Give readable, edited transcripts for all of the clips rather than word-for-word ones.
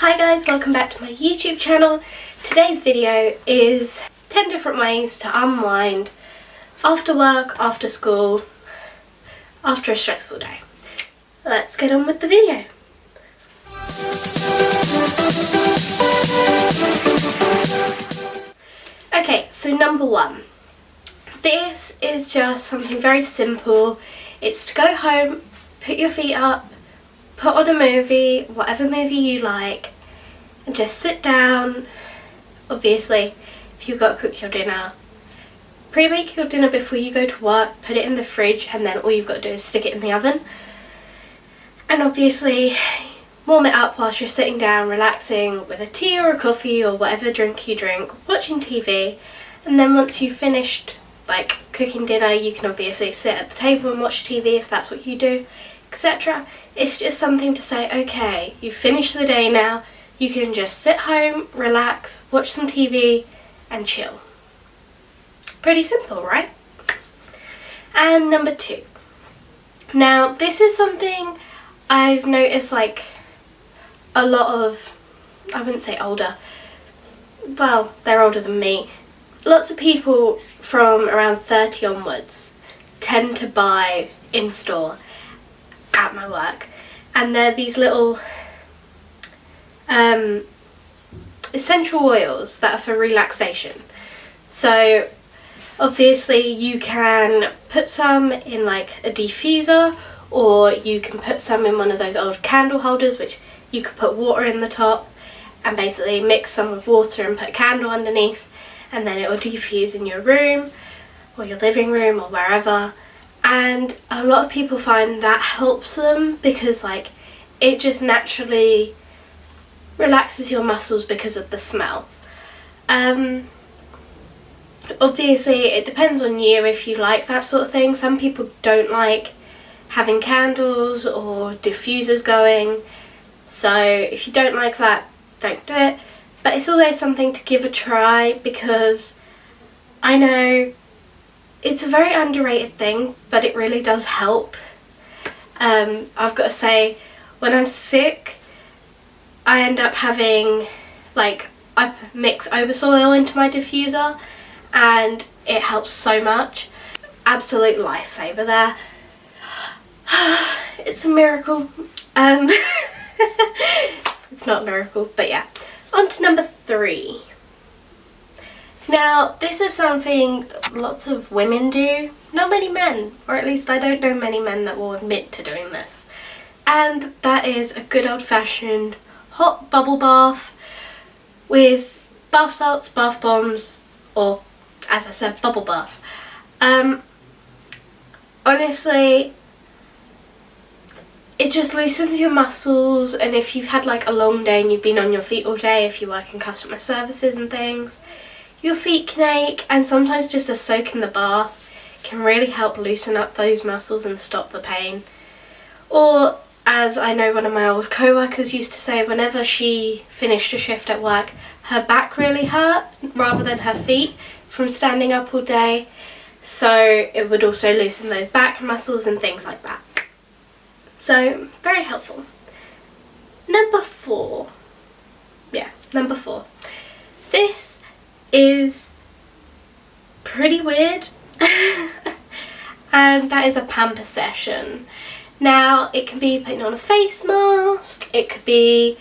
Hi guys, welcome back to my YouTube channel. Today's video is 10 different ways to unwind after work, after school, after a stressful day. Let's get on with the video. Okay, so number one. This is just something very simple. It's to go home, put your feet up, put on a movie, whatever movie you like, and just sit down. Obviously, if you've got to cook your dinner, pre-make your dinner before you go to work, put it in the fridge, and then all you've got to do is stick it in the oven. And obviously, warm it up whilst you're sitting down, relaxing with a tea or a coffee or whatever drink you drink, watching TV. And then once you've finished cooking dinner, you can obviously sit at the table and watch TV if that's what you do, etc. It's just something to say, okay, you've finished the day now, you can just sit home, relax, watch some TV and chill. Pretty simple, right? And number two. Now this is something I've noticed a lot of, I wouldn't say older, well, they're older than me. Lots of people from around 30 onwards tend to buy in store at my work, and they're these little essential oils that are for relaxation. So obviously you can put some in a diffuser, or you can put some in one of those old candle holders which you could put water in the top and basically mix some with water and put a candle underneath, and then it will diffuse in your room or your living room or wherever. And a lot of people find that helps them because it just naturally relaxes your muscles because of the smell. Obviously it depends on you if you like that sort of thing. Some people don't like having candles or diffusers going, so if you don't like that, don't do it. But it's always something to give a try, because I know it's a very underrated thing, but it really does help. I've got to say, when I'm sick, I end up having, I mix Obasol oil into my diffuser, and it helps so much. Absolute lifesaver there. It's a miracle. It's not a miracle, but yeah. On to number three. Now, this is something lots of women do, not many men, or at least I don't know many men that will admit to doing this. And that is a good old-fashioned hot bubble bath with bath salts, bath bombs, or, as I said, bubble bath. Honestly, it just loosens your muscles, and if you've had a long day and you've been on your feet all day, if you work in customer services and things, your feet can ache, and sometimes just a soak in the bath can really help loosen up those muscles and stop the pain. Or, as I know one of my old co-workers used to say, whenever she finished a shift at work, her back really hurt rather than her feet from standing up all day, so it would also loosen those back muscles and things like that. So, very helpful. Number four. This is pretty weird. And that is a Pamper session. Now, it can be putting on a face mask, it could be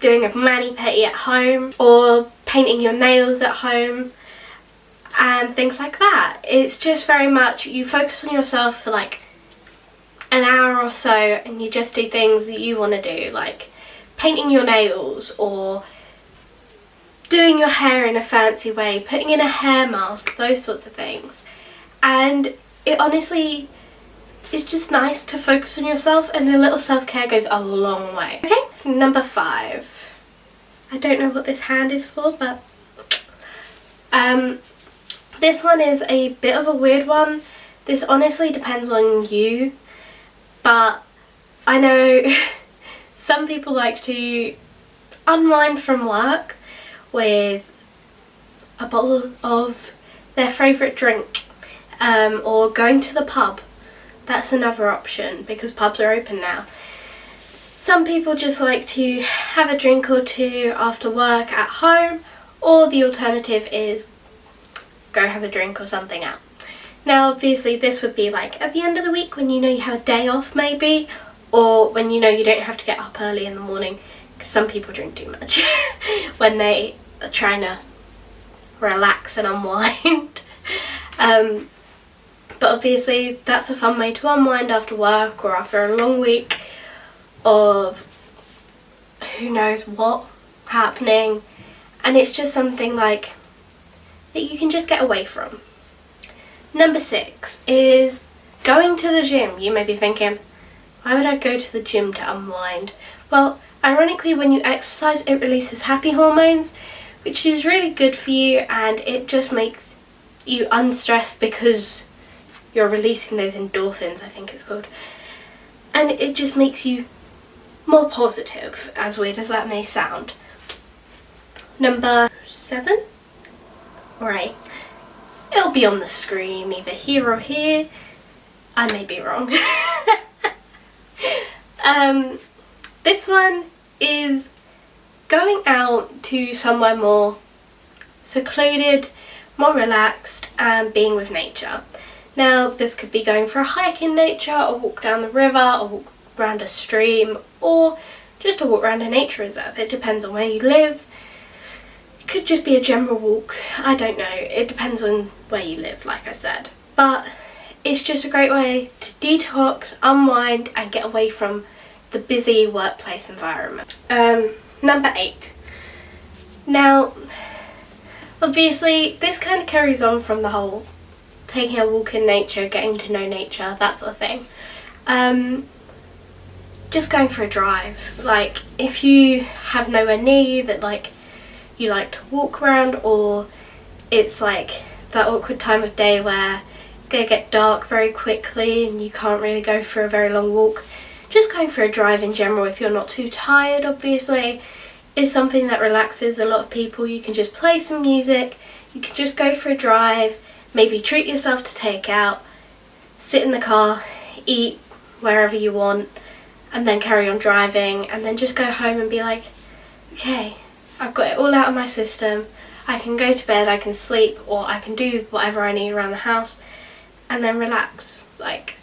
doing a mani-pedi at home, or painting your nails at home, and things like that. It's just very much, you focus on yourself for an hour or so, and you just do things that you want to do, like painting your nails, or doing your hair in a fancy way, putting in a hair mask, those sorts of things. And it honestly is just nice to focus on yourself, and a little self-care goes a long way. Okay, number five. I don't know what this hand is for, but this one is a bit of a weird one. This honestly depends on you. But I know some people like to unwind from work with a bottle of their favourite drink, or going to the pub. That's another option because pubs are open now. Some people just like to have a drink or two after work at home, or the alternative is go have a drink or something out. Now obviously this would be like at the end of the week when you know you have a day off maybe, or when you know you don't have to get up early in the morning, because some people drink too much when they are trying to relax and unwind. But obviously that's a fun way to unwind after work or after a long week of who knows what happening, and it's just something like that you can just get away from. Number 6 is going to the gym. You may be thinking, why would I go to the gym to unwind? Well, ironically, when you exercise it releases happy hormones, which is really good for you, and it just makes you unstressed because you're releasing those endorphins, I think it's called, and it just makes you more positive, as weird as that may sound. Number 7 or 8, it'll be on the screen either here or here, I may be wrong. This one is going out to somewhere more secluded, more relaxed, and being with nature. Now this could be going for a hike in nature, a walk down the river, a walk around a stream, or just a walk around a nature reserve. It depends on where you live. It could just be a general walk, I don't know, it depends on where you live, like I said. But it's just a great way to detox, unwind, and get away from the busy workplace environment. Number 8. Now, obviously this kind of carries on from the whole taking a walk in nature, getting to know nature, that sort of thing. Just going for a drive. Like, if you have nowhere near you that like you like to walk around, or it's like that awkward time of day where it's gonna get dark very quickly and you can't really go for a very long walk, just going for a drive in general, if you're not too tired obviously, is something that relaxes a lot of people. You can just play some music, you can just go for a drive, maybe treat yourself to takeout, sit in the car, eat wherever you want, and then carry on driving, and then just go home and be like, okay, I've got it all out of my system, I can go to bed, I can sleep, or I can do whatever I need around the house, and then relax. Like,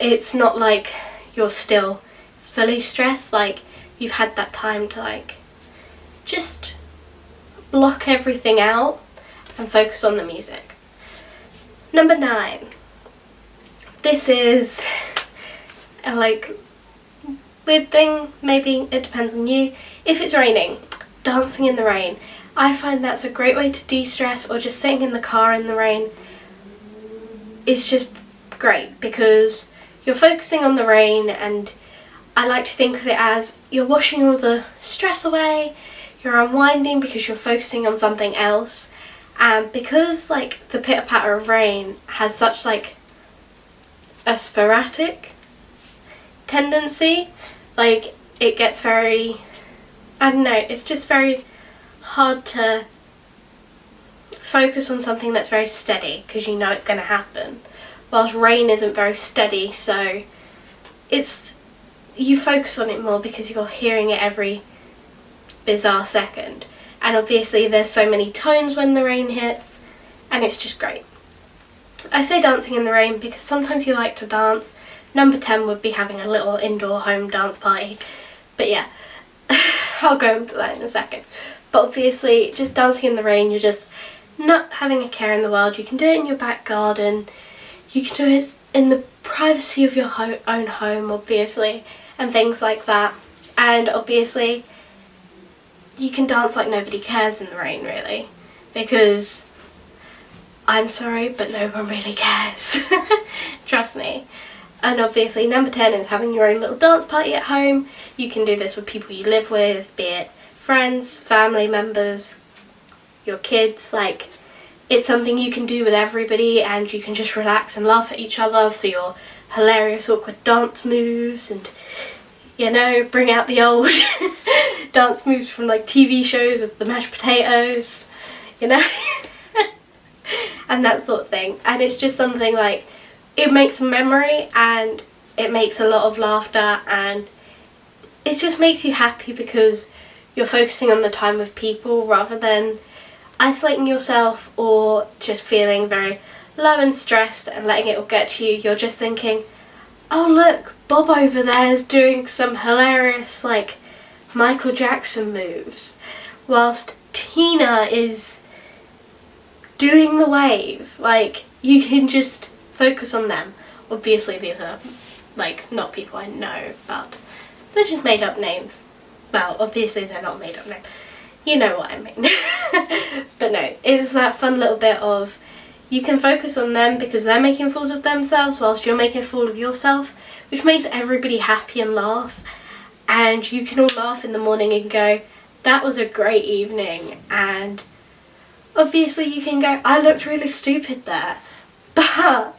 it's not like you're still fully stressed, like you've had that time to like just block everything out and focus on the music. Number 9. This is a like weird thing, maybe it depends on you. If it's raining, dancing in the rain. I find that's a great way to de-stress, or just sitting in the car in the rain. It's just great because you're focusing on the rain, and I like to think of it as you're washing all the stress away, you're unwinding because you're focusing on something else. And because like the pitter-patter of rain has such like a sporadic tendency, like it gets very, I don't know, it's just very hard to focus on something that's very steady because you know it's going to happen, whilst rain isn't very steady, so it's, you focus on it more because you're hearing it every bizarre second. And obviously there's so many tones when the rain hits, and it's just great. I say dancing in the rain because sometimes you like to dance. Number 10 would be having a little indoor home dance party. But yeah, I'll go into that in a second. But obviously just dancing in the rain, you're just not having a care in the world. You can do it in your back garden. You can do it in the privacy of your own home, obviously, and things like that. And obviously you can dance like nobody cares in the rain, really, because I'm sorry, but no one really cares. Trust me. And obviously number 10 is having your own little dance party at home. You can do this with people you live with, be it friends, family members, your kids. Like, it's something you can do with everybody, and you can just relax and laugh at each other for your hilarious awkward dance moves, and you know, bring out the old dance moves from like TV shows with the mashed potatoes, you know, and that sort of thing. And it's just something like, it makes a memory, and it makes a lot of laughter, and it just makes you happy because you're focusing on the time with people rather than isolating yourself or just feeling very low and stressed and letting it all get to you. You're just thinking, oh look, Bob over there is doing some hilarious like Michael Jackson moves, whilst Tina is doing the wave. Like, you can just focus on them. Obviously these are like not people I know, but they're just made up names. Well, obviously they're not made up names. You know what I mean. But no, it's that fun little bit of you can focus on them because they're making fools of themselves whilst you're making a fool of yourself, which makes everybody happy and laugh. And you can all laugh in the morning and go, that was a great evening. And obviously you can go, I looked really stupid there. But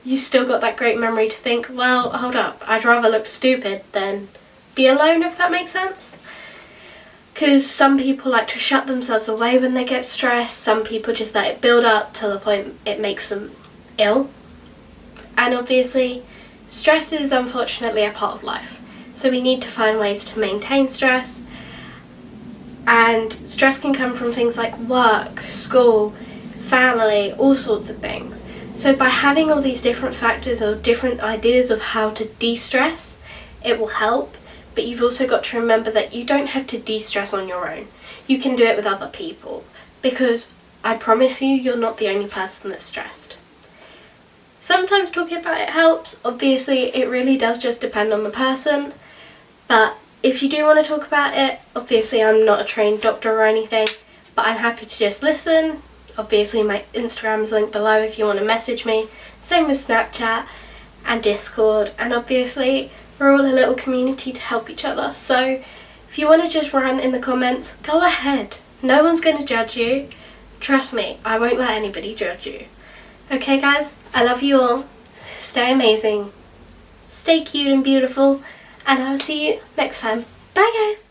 you still got that great memory to think, well, hold up, I'd rather look stupid than be alone, if that makes sense. Because some people like to shut themselves away when they get stressed. Some people just let it build up to the point it makes them ill. And obviously, stress is unfortunately a part of life. So we need to find ways to maintain stress. And stress can come from things like work, school, family, all sorts of things. So by having all these different factors or different ideas of how to de-stress, it will help. But you've also got to remember that you don't have to de-stress on your own. You can do it with other people. Because I promise you, you're not the only person that's stressed. Sometimes talking about it helps. Obviously, it really does just depend on the person. But if you do want to talk about it, obviously I'm not a trained doctor or anything, but I'm happy to just listen. Obviously my Instagram is linked below if you want to message me. Same with Snapchat and Discord. And obviously we're all a little community to help each other. So if you want to just rant in the comments, go ahead. No one's going to judge you. Trust me, I won't let anybody judge you. Okay guys, I love you all. Stay amazing. Stay cute and beautiful. And I will see you next time. Bye guys!